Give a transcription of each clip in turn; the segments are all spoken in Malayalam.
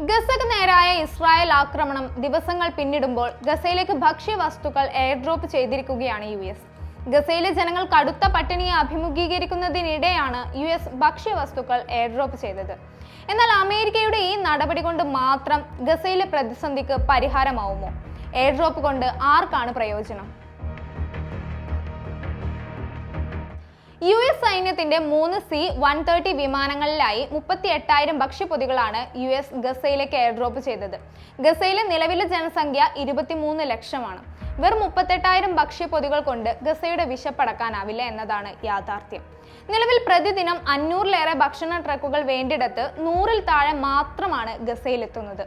ഗസക്ക് നേരായ ഇസ്രായേൽ ആക്രമണം ദിവസങ്ങൾ പിന്നിടുമ്പോൾ ഗസയിലേക്ക് ഭക്ഷ്യവസ്തുക്കൾ എയർ ഡ്രോപ്പ് ചെയ്തിരിക്കുകയാണ് US. ഗസയിലെ ജനങ്ങൾ കടുത്ത പട്ടിണിയെ അഭിമുഖീകരിക്കുന്നതിനിടെയാണ് US ഭക്ഷ്യവസ്തുക്കൾ എയർ ഡ്രോപ്പ് ചെയ്തത്. എന്നാൽ അമേരിക്കയുടെ ഈ നടപടി കൊണ്ട് മാത്രം ഗസയിലെ പ്രതിസന്ധിക്ക് പരിഹാരമാവുമോ? എയർ ഡ്രോപ്പ് കൊണ്ട് ആർക്കാണ് പ്രയോജനം? US സൈന്യത്തിന്റെ 3 C-130 വിമാനങ്ങളിലായി 38,000 ഭക്ഷ്യപ്പൊതികളാണ് US ഗസയിലേക്ക് എയർ ഡ്രോപ്പ് ചെയ്തത്. ഗസയിലെ നിലവിലെ ജനസംഖ്യ 23 ലക്ഷമാണ്. വെറും 38,000 ഭക്ഷ്യപ്പൊതികൾ കൊണ്ട് ഗസയുടെ വിശപ്പടക്കാനാവില്ല എന്നതാണ് യാഥാർത്ഥ്യം. നിലവിൽ പ്രതിദിനം 500-ലേറെ ഭക്ഷണ ട്രക്കുകൾ വേണ്ടിടത്ത് 100-ൽ താഴെ മാത്രമാണ് ഗസയിലെത്തുന്നത്.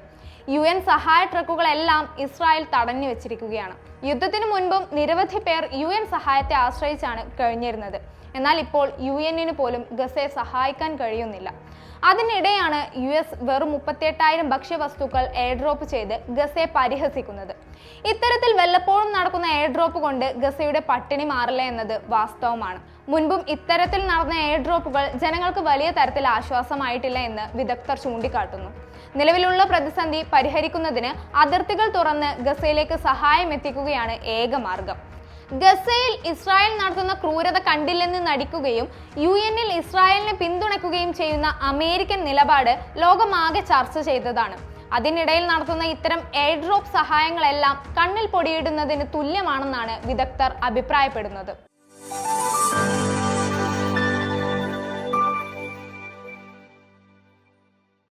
UN സഹായ ട്രക്കുകളെല്ലാം ഇസ്രായേൽ തടഞ്ഞു വെച്ചിരിക്കുകയാണ്. യുദ്ധത്തിന് മുൻപും നിരവധി പേർ UN സഹായത്തെ ആശ്രയിച്ചാണ് കഴിഞ്ഞിരുന്നത്. എന്നാൽ ഇപ്പോൾ UN പോലും ഗസയെ സഹായിക്കാൻ കഴിയുന്നില്ല. അതിനിടെയാണ് US വെറും 38,000 ഭക്ഷ്യവസ്തുക്കൾ എയർ ഡ്രോപ്പ് ചെയ്ത് ഗസയെ പരിഹസിക്കുന്നത്. ഇത്തരത്തിൽ വല്ലപ്പോഴും നടക്കുന്ന എയർ ഡ്രോപ്പ് കൊണ്ട് ഗസയുടെ പട്ടിണി മാറില്ല എന്നത് വാസ്തവമാണ്. മുൻപും ഇത്തരത്തിൽ നടന്ന എയർ ഡ്രോപ്പുകൾ ജനങ്ങൾക്ക് വലിയ തരത്തിൽ ആശ്വാസമായിട്ടില്ല എന്ന് വിദഗ്ധർ ചൂണ്ടിക്കാട്ടുന്നു. നിലവിലുള്ള പ്രതിസന്ധി പരിഹരിക്കുന്നതിന് അതിർത്തികൾ തുറന്ന് ഗസയിലേക്ക് സഹായം എത്തിക്കുകയാണ് ഏക മാർഗം. ഗസയിൽ ഇസ്രായേൽ നടത്തുന്ന ക്രൂരത കണ്ടില്ലെന്ന് നടിക്കുകയും UN ഇസ്രായേലിനെ പിന്തുണയ്ക്കുകയും ചെയ്യുന്ന അമേരിക്കൻ നിലപാട് ലോകമാകെ ചർച്ച ചെയ്തതാണ്. അതിനിടയിൽ നടത്തുന്ന ഇത്തരം എയർ ഡ്രോപ്പ് സഹായങ്ങളെല്ലാം കണ്ണിൽ പൊടിയിടുന്നതിന് തുല്യമാണെന്നാണ് വിദഗ്ധർ അഭിപ്രായപ്പെടുന്നത്.